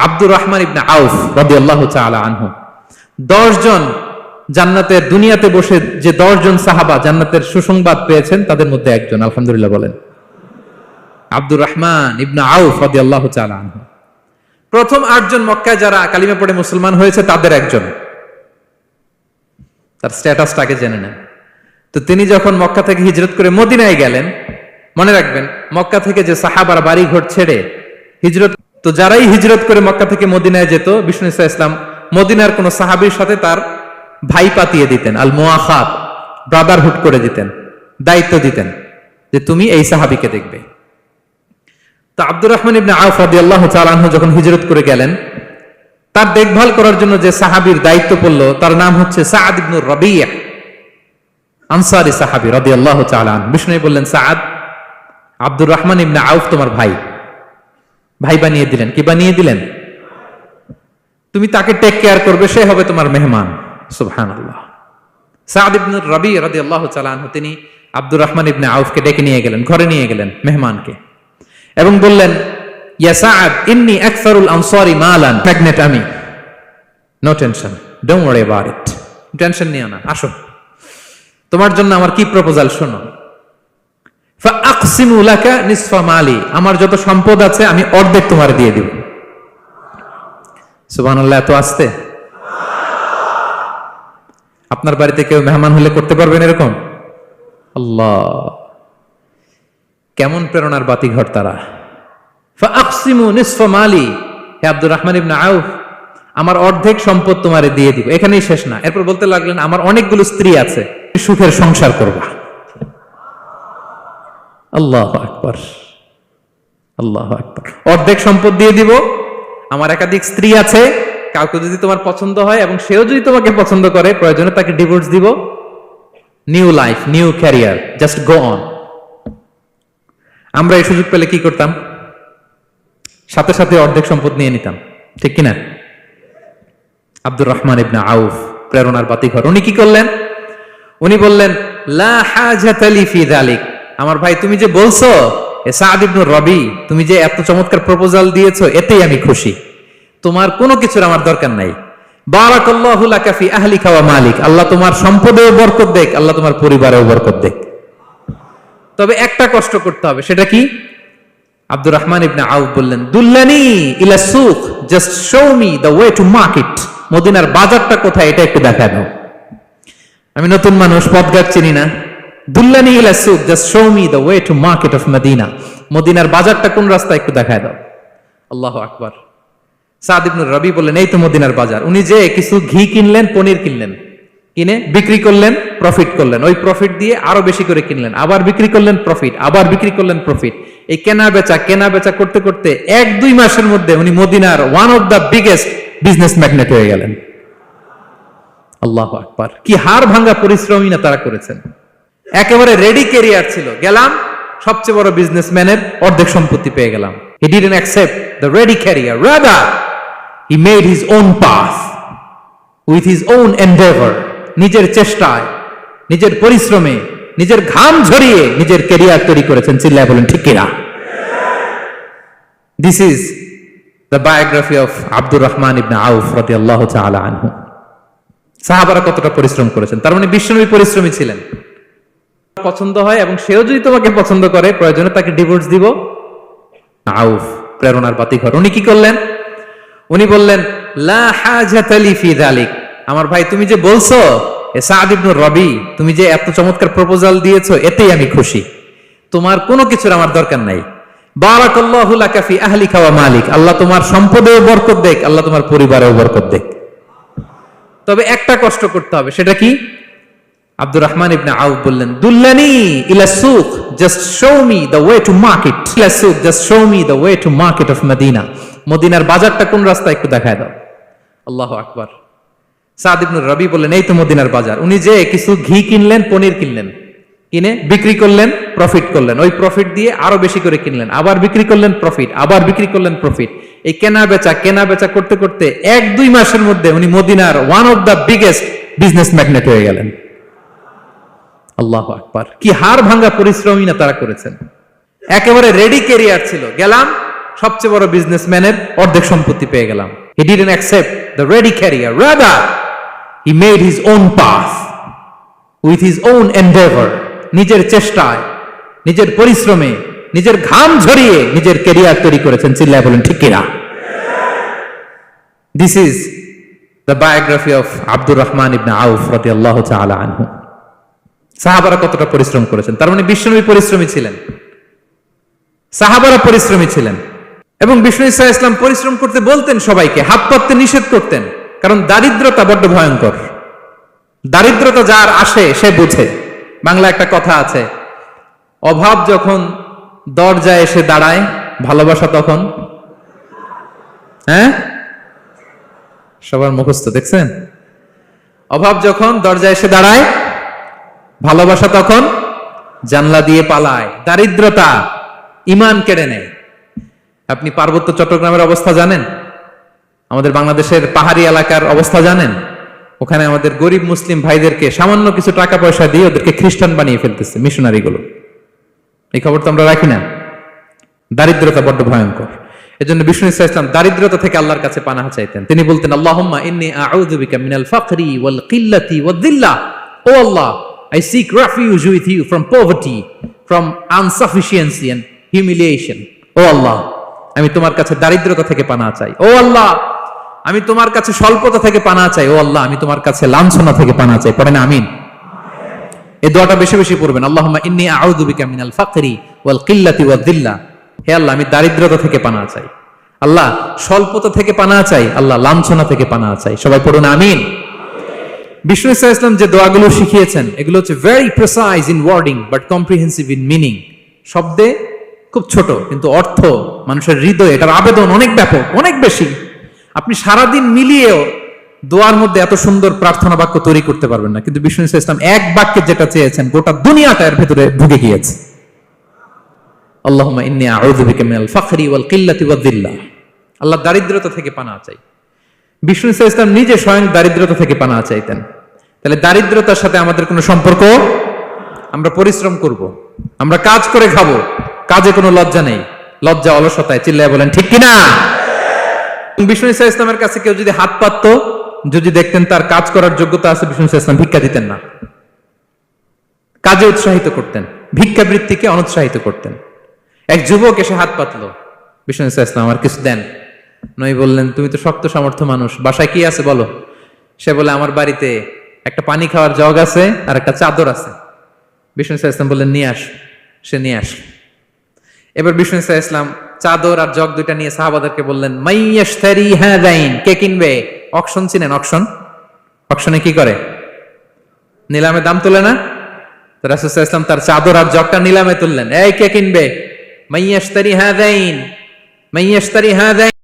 আব্দুর রহমান ইবনে আউফ রাদিয়াল্লাহু তাআলা আনহু 10 জন জান্নাতের দুনিয়াতে বসে যে 10 জন সাহাবা জান্নাতের সুসংবাদ পেয়েছেন তাদের মধ্যে একজন, আলহামদুলিল্লাহ বলেন। আব্দুর রহমান ইবনে আউফ রাদিয়াল্লাহু তাআলা আনহু প্রথম 8 জন মক্কায় যারা কালিমা পড়ে মুসলমান হয়েছে তাদের একজন। তার স্ট্যাটাসটাকে জেনে নেন। তো তিনি যখন মক্কা থেকে হিজরত করে মদিনায় গেলেন, মনে রাখবেন মক্কা থেকে যে সাহাবারা বাড়ি ঘর ছেড়ে হিজরত, তো যারাই হিজরত করে মক্কা থেকে মদিনায় যেত, বিষ্ণু ইসা ইসলাম মদিনার কোন সাহাবীর সাথে তার ভাই পাতিয়ে দিতেন, আল মুআখাত, ব্রাদারহুড করে দিতেন, দায়িত্ব দিতেন যে তুমি এই সাহাবীকে দেখবে। তো আব্দুর রহমান ইবনে আউফ রাদিয়াল্লাহু তাআলা আনহু যখন হিজরত করে গেলেন, তার দেখভাল করার জন্য যে সাহাবীর দায়িত্ব পড়ল তার নাম হচ্ছে সাআদ ইবনে রাবিয়া, আনসারী সাহাবী রাদিয়াল্লাহু তাআলা আনহু। বিষ্ণু বললেন, সাআদ, আব্দুর রহমান ইবনে আউফ তোমার ভাই, ভাই বানিয়ে দিলেন। কি বানিয়ে দিলেন? তুমি তাকে টেক কেয়ার করবে, সে হবে তোমার মেহমান। সুবহানাল্লাহ। সাআদ ইবনে রাবিয়া রাদিয়াল্লাহু তাআলা আনহু তিনি আব্দুর রহমান ইবনে আউফকে ডেকে নিয়ে গেলেন, ঘরে নিয়ে গেলেন মেহমানকে, এবং বললেন, ইয়া সাআদ, ইন্নী আকসারুল আনসারি মালান, ম্যাগনেট আমি, no tension, don't worry about it, tension নিও না, আসো, তোমার জন্য আমার কি প্রপোজাল শোনো। ফাআকসিমু লাকা নিসফা মালি, আমার যত সম্পদ আছে আমি অর্ধেক তোমার দিয়ে দিব। সুবহানাল্লাহ। এত আসতে আপনার বাড়িতে কেউ মেহমান হলে করতে পারবেন এরকম? আল্লাহ, কেমন প্রেরণার বাতিঘর তারা। ফাআকসিমু নিসফা মালি, হে আব্দুর রহমান ইবনে আউফ, আমার অর্ধেক সম্পদ তোমারে দিয়ে দিব। এখানেই শেষ না, এরপর বলতে লাগলেন, আমার অনেকগুলো স্ত্রী আছে, সুখের সংসার করবা। আল্লাহু আকবার, আল্লাহু আকবার। অর্ধেক সম্পদ দিয়ে দিব, আমার একাধিক স্ত্রী আছে, কাউকে যদি তোমার পছন্দ হয় এবং সেও যদি তোমাকে পছন্দ করে, প্রয়োজনে তাকে ডিভোর্স দিব, new life, new career, just go on. আমরা এই সুযোগ পেলে কি করতাম? সাথে সাথে অর্ধেক সম্পদ নিয়ে নিতাম, ঠিক কিনা? আব্দুর রহমান ইবনে আউফ প্রেরণার বাতিঘর, উনি কি করলেন? উনি বললেন, লা হাজাতা লি ফি যালিক, আমার ভাই তুমি যে বলছো, এ সাআদ ইবনে রবি, তুমি যে এত চমৎকার প্রপোজাল দিয়েছো, এতেই আমি খুশি, তোমার কোনো কিছুর আমার দরকার নাই। বারাকাল্লাহু লাকা ফি আহলিকা ওয়া মালিক, আল্লাহ তোমার সম্পদেও বরকত দেখ, আল্লাহ তোমার পরিবারেও বরকত দেখ। তবে একটা কষ্ট করতে হবে, সেটা কি? আব্দুর রহমান ইবনে আউফ বললেন, দুল্লানি ইলা সুক, just show me the way to market, মদিনার বাজারটা কোথায় এটা একটু দেখায় দাও। আমি নতুন মানুষ, পথঘাট চিনি না। দুল্লানি ইলা সুক, just show me the way to market of Medina, মদিনার বাজারটা কোন রাস্তা একটু দেখায় দাও। আল্লাহু আকবার। সাআদ ইবনে রবি বললেন, এই তো মদিনার বাজার। উনি যে কিছু ঘি কিনলেন, পনির কিনলেন, কিনে বিক্রি করলেন, প্রফিট করলেন, ওই প্রফিট দিয়ে আরো বেশি করে কিনলেন, আবার বিক্রি করলেন, প্রফিট, আবার বিক্রি করলেন, প্রফিট। এই কেনা বেচা করতে করতে 1-2 মাসের মধ্যে উনি মদিনার one of the biggest business magnate হয়ে গেলেন। আল্লাহু আকবার। কি হাড় ভাঙা পরিশ্রমই না তারা করেছেন। একেবারে রেডি ক্যারিয়ার ছিল, গেলাম সবচেয়ে বড় বিজনেসম্যানের অর্ধেক সম্পত্তি পেয়ে গেলাম। He didn't accept the ready career, rather he made his own path with his own endeavor, নিজের চেষ্টায়, নিজের পরিশ্রমে, নিজের ঘাম ঝরিয়ে নিজের ক্যারিয়ার তৈরি করেছেন। চিল্লায় বলেন ঠিক কিনা? This is the biography of Abdur Rahman ইবনে আউফ রাদিয়াল্লাহু তাআলা আনহু। সাহাবারা কতটা পরিশ্রম করেছেন, তার মানে বিশ্বনবী পরিশ্রমী ছিলেন। পছন্দ হয় এবং সেও যদি তোমাকে পছন্দ করে, প্রয়োজনে তাকে ডিভোর্স দিব। আউফ প্রেরণার বাতিঘর, উনি কি করলেন? উনি বললেন, লা হাজাতা লি ফি যালিক, আমার ভাই তুমি যে বলছো, এ সাআদ ইবনে রবি, তুমি যে এত চমৎকার প্রপোজাল দিয়েছো, এতেই আমি খুশি, তোমার কোনো কিছুর আমার দরকার নাই। বারাকাল্লাহু লাকা ফি আহলিকা ওয়া মালিক, আল্লাহ তোমার সম্পদেও বরকত দেখ, আল্লাহ তোমার পরিবারেও বরকত দেখ। তবে একটা কষ্ট করতে হবে, সেটা কি? আব্দুর রহমান ইবনে আউফ বললেন, দুল্লানি ইলা সুক, just show me the way to market, ইলা সুক, just show me the way to market of Medina, মদিনার বাজারটা কোন রাস্তা একটু দেখায় দাও। আল্লাহু আকবার। সাআদ ইবনে রবি বললেন, এই তো মদিনার বাজার। উনি যে কিছু ঘি কিনলেন, পনির কিনলেন, কিনে বিক্রি করলেন, প্রফিট করলেন, ওই প্রফিট দিয়ে আরো বেশি করে কিনলেন, আবার বিক্রি করলেন, প্রফিট, আবার বিক্রি করলেন, প্রফিট। এই কেনা বেচা করতে করতে 1-2 মাসের মধ্যে উনি মদিনার one of the biggest business magnate হয়ে গেলেন। আল্লাহু আকবার। কি হাড় ভাঙা পরিশ্রমই না তারা করেছেন। একেবারে রেডি ক্যারিয়ার ছিল, গেলাম সবচেয়ে বড় বিজনেসম্যানের অর্ধেক সম্পত্তি পেয়ে গেলাম। He didn't accept the ready career. Rather, he made his own path with his own endeavor. নিজের চেষ্টায়, নিজের পরিশ্রমে, নিজের ঘাম ঝরিয়ে নিজের ক্যারিয়ার তৈরি করেছেন। চিল্লায় বলেন ঠিক কিনা? This is the biography of Abdul Rahman ibn Auf radiyallahu ta'ala anhu. সাহাবারা কতটা পরিশ্রম করেছেন, তার মানে বিশ্বনবী পরিশ্রমী ছিলেন, সাহাবারা পরিশ্রমী ছিলেন। এবং বিষ্ণু ইসা ইসলাম পরিশ্রম করতে বলতেন সবাইকে, হাত পাততে নিষেধ করতেন, কারণ দারিদ্রতা বড্ড ভয়ঙ্কর। দারিদ্রতা যার আসে সে বুঝে। বাংলা একটা কথা আছে, অভাব যখন দরজায় এসে দাঁড়ায়, ভালোবাসা তখন, হ্যাঁ সবার মুখস্থ দেখছেন, অভাব যখন দরজায় এসে দাঁড়ায়, ভালোবাসা তখন জানলা দিয়ে পালায়। দারিদ্রতা ঈমান কেড়ে নেয়। আপনি পার্বত্য চট্টগ্রামের অবস্থা জানেন, আমাদের বাংলাদেশের পাহাড়ি এলাকার অবস্থা জানেন, ওখানে আমাদের গরিব মুসলিম ভাইদেরকে সামান্য কিছু টাকা পয়সা দিয়ে ওদেরকে খ্রিস্টান বানিয়ে ফেলতেছে মিশনারি গুলো। এই খবর তো আমরা রাখি না। দারিদ্রতা বড্ড ভয়ঙ্কর। এজন্য বিষ্ণু ইসা ইসলাম দারিদ্রতা থেকে আল্লাহর কাছে পানাহ চাইতেন। তিনি বলতেন, আল্লাহুম্মা ইন্নী আউযু বিকা মিনাল ফাকরি ওয়াল কিল্লাতি ওয়াদ-দিল্লা। ও আল্লাহ, I seek refuge with you from poverty, from insufficiency and humiliation. ও আল্লাহ, আমি তোমার কাছে দারিদ্রতা থেকে পানাহ চাই। ও আল্লাহ, আমি তোমার কাছে স্বল্পতা থেকে পানাহ চাই। ও আল্লাহ, আমি তোমার কাছে লাঞ্ছনা থেকে পানাহ চাই। পড়েন আমিন। এই দোয়াটা বেশি বেশি পড়বেন। আল্লাহুম্মা ইন্নী আউযু বিকা মিনাল ফাকরি ওয়াল কিল্লাতি ওয়াদ-দিল্লা। হে আল্লাহ, আমি দারিদ্রতা থেকে পানাহ চাই। আল্লাহ, স্বল্পতা থেকে পানাহ চাই। আল্লাহ, লাঞ্ছনা থেকে পানাহ চাই। সবাই পড়ুন আমিন। বিষ্ণু ইসা ইসলাম যে দোয়াগুলো শিখিয়েছেন, এগুলো হচ্ছে very precise in wording but comprehensive in meaning. শব্দে খুব ছোট, কিন্তু অর্থ মানুষের হৃদয়ে এটার আবেদন অনেক ব্যাপক, অনেক বেশি। আপনি সারাদিন মিলিয়েও দোয়ার মধ্যে এত সুন্দর প্রার্থনা বাক্য তৈরি করতে পারবেন না, কিন্তু বিষ্ণু ইসা ইসলাম এক বাক্যে যেটা চেয়েছেন, গোটা দুনিয়াটা এর ভেতরে ঢুকে গিয়েছে। আল্লাহুম্মা ইন্নী আউযু বিকা মিনাল ফাকরি ওয়াল কিল্লাতি ওয়াদ-দিল্লা। আল্লাহ, দারিদ্রতা থেকে পানাহ চাই। বিষ্ণু ইসা ইসলাম নিজে স্বয়ং দারিদ্রতা থেকে পানাহ চাইতেন। তাহলে দারিদ্রতার সাথে আমাদের কোনো সম্পর্ক? আমরা পরিশ্রম করব, আমরা কাজ করে খাবো, কাজে কোনো লজ্জা নেই, লজ্জা অলসতায়। চিল্লায় বলেন ঠিক কিনা? বিষ্ণু ইসা ইসলামের কাছে কেউ যদি হাত পাততো, যদি দেখতেন তার কাজ করার যোগ্যতা আছে, বিষ্ণু ইসা ইসলাম ভিক্ষা দিতেন না, কাজে উৎসাহিত করতেন, ভিক্ষাবৃত্তিকে অনুৎসাহিত করতেন। এক যুবক এসে হাত পাতলো, বিষ্ণু ইসা ইসলাম, আমার কিছু দেন। নবী বললেন, তুমি তো শক্ত সামর্থ্য মানুষ, বাসায় কি আছে বলো? সে বলে, আমার বাড়িতে একটা পানি খাওয়ার জগ আছে আর একটা চাদর আছে। বিষ্ণু ইসা ইসলাম বললেন, নিয়ে আস। সে নিয়ে আস। এবার বিষ্ণু ইসা ইসলাম চাদর আর জগ দুইটা নিয়ে সাহাবাদেরকে বললেন, মাইয়াশতারি হাযাইন, কে কিনবে? অকশন চিনেন? অকশন, অকশনে কি করে? নিলামে দাম তোলে না? রাসূল সাল্লাল্লাহু আলাইহি ওয়াসাল্লাম তার চাদর আর জগটা নিলামে তুললেন। এই কে কিনবে? মাইয়াশতারি হাযাইন, মাইয়াশতারি হাযাইন।